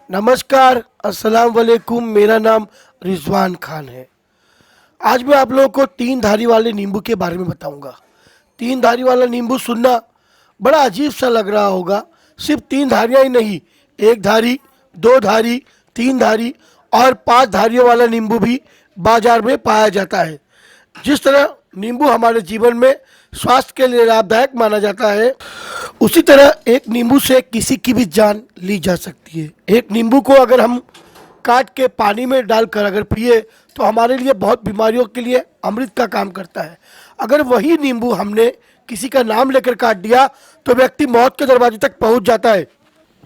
नमस्कार, अस्सलाम वालेकुम। मेरा नाम रिजवान खान है। आज मैं आप लोगों को तीन धारी वाले नींबू के बारे में बताऊंगा। तीन धारी वाला नींबू सुनना बड़ा अजीब सा लग रहा होगा। सिर्फ तीन धारियाँ ही नहीं, एक धारी, दो धारी, तीन धारी और पांच धारियों वाला नींबू भी बाजार में पाया जाता है। जिस तरह नींबू हमारे जीवन में स्वास्थ्य के लिए लाभदायक माना जाता है, उसी तरह एक नींबू से किसी की भी जान ली जा सकती है। एक नींबू को अगर हम काट के पानी में डालकर अगर पिए तो हमारे लिए बहुत बीमारियों के लिए अमृत का काम करता है। अगर वही नींबू हमने किसी का नाम लेकर काट दिया तो व्यक्ति मौत के दरवाजे तक पहुंच जाता है।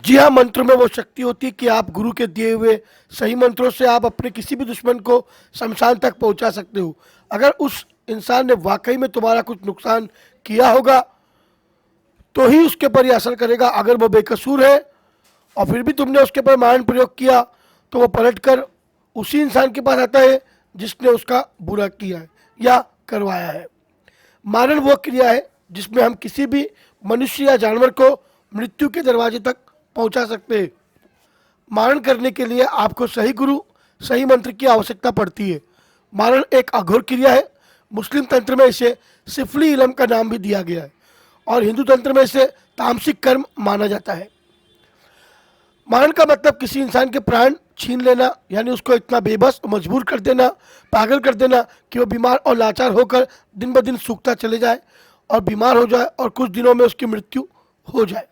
जी हाँ, मंत्र में वो शक्ति होती है कि आप गुरु के दिए हुए सही मंत्रों से आप अपने किसी भी दुश्मन को शमशान तक पहुंचा सकते हो। अगर उस इंसान ने वाकई में तुम्हारा कुछ नुकसान किया होगा तो ही उसके पर यह असर करेगा। अगर वो बेकसूर है और फिर भी तुमने उसके पर मारण प्रयोग किया तो वो पलटकर उसी इंसान के पास आता है जिसने उसका बुरा किया है या करवाया है। मारण वो क्रिया है जिसमें हम किसी भी मनुष्य या जानवर को मृत्यु के दरवाजे तक पहुंचा सकते हैं। मारण करने के लिए आपको सही गुरु, सही मंत्र की आवश्यकता पड़ती है। मारण एक अघोर क्रिया है। मुस्लिम तंत्र में इसे सिफली इलम का नाम भी दिया गया है और हिंदू तंत्र में इसे तामसिक कर्म माना जाता है। मारण का मतलब किसी इंसान के प्राण छीन लेना, यानी उसको इतना बेबस और मजबूर कर देना, पागल कर देना कि वो बीमार और लाचार होकर दिन ब दिन सूखता चले जाए और बीमार हो जाए और कुछ दिनों में उसकी मृत्यु हो जाए।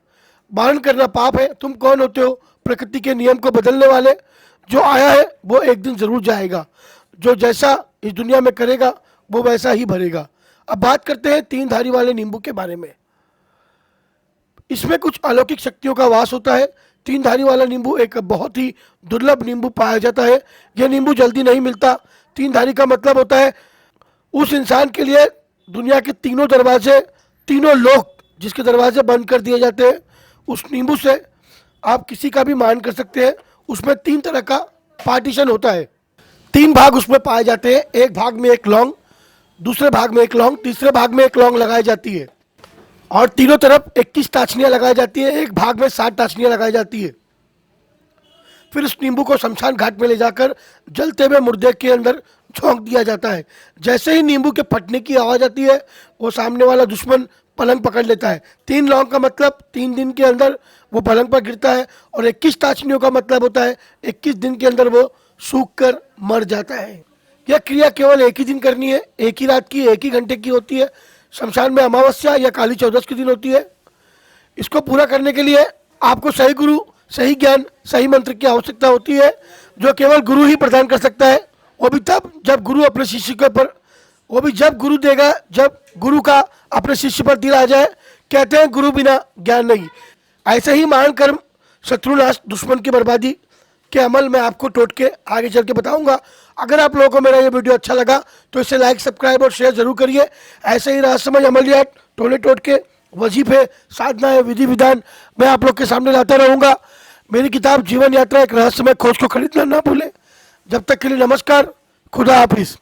मारण करना पाप है। तुम कौन होते हो? प्रकृति के नियम को बदलने वाले। जो आया है वो एक दिन जरूर जाएगा। जो जैसा इस दुनिया में करेगा वो वैसा ही भरेगा। अब बात करते हैं तीन धारी वाले नींबू के बारे में। इसमें कुछ अलौकिक शक्तियों का वास होता है। तीन धारी वाला नींबू एक बहुत ही दुर्लभ नींबू पाया जाता है। यह नींबू जल्दी नहीं मिलता। तीन धारी का मतलब होता है उस इंसान के लिए दुनिया के तीनों दरवाजे, तीनों लोक जिसके दरवाजे बंद कर दिए जाते हैं, उस नींबू से आप किसी का भी मान कर सकते हैं। उसमें तीन तरह का पार्टीशन होता है। तीन भाग उसमें पाए जाते हैं। एक भाग में एक लौंग, दूसरे भाग में एक लौंग, तीसरे भाग में एक लौंग लगाई जाती है और तीनों तरफ 21 टाचनियाँ लगाई जाती है। एक भाग में 7 टाचनियाँ लगाई जाती है। फिर उस नींबू को शमशान घाट में ले जाकर जलते हुए मुर्दे के अंदर झोंक दिया जाता है। जैसे ही नींबू के फटने की आवाज़ आती है वो सामने वाला दुश्मन पलंग पकड़ लेता है। 3 लौंग का मतलब 3 दिन के अंदर वो पलंग पर गिरता है और 21 टाचनियों का मतलब होता है 21 दिन के अंदर वो सूख कर मर जाता है। यह क्रिया केवल एक ही दिन करनी है, एक ही रात की, एक ही घंटे की होती है। शमशान में अमावस्या या काली चौदस के दिन होती है। इसको पूरा करने के लिए आपको सही गुरु, सही ज्ञान, सही मंत्र की आवश्यकता होती है, जो केवल गुरु ही प्रदान कर सकता है। वो भी तब जब गुरु अपने शिष्य के ऊपर, वो भी जब गुरु देगा, जब गुरु का अपने शिष्य पर दिल आ जाए। कहते हैं गुरु बिना ज्ञान नहीं। ऐसे ही महान कर्म, शत्रुनाश, दुश्मन की बर्बादी के अमल मैं आपको टोट के आगे चल के बताऊंगा। अगर आप लोगों को मेरा ये वीडियो अच्छा लगा तो इसे लाइक, सब्सक्राइब और शेयर जरूर करिए। ऐसे ही रहस्यमय अमलियात, टोले टोटके, वजीफे, साधनाएं, विधि विधान मैं आप लोग के सामने लाता रहूँगा। मेरी किताब जीवन यात्रा एक रहस्यमय खोज को खरीदना ना भूलें। जब तक के लिए नमस्कार, खुदा हाफिज़।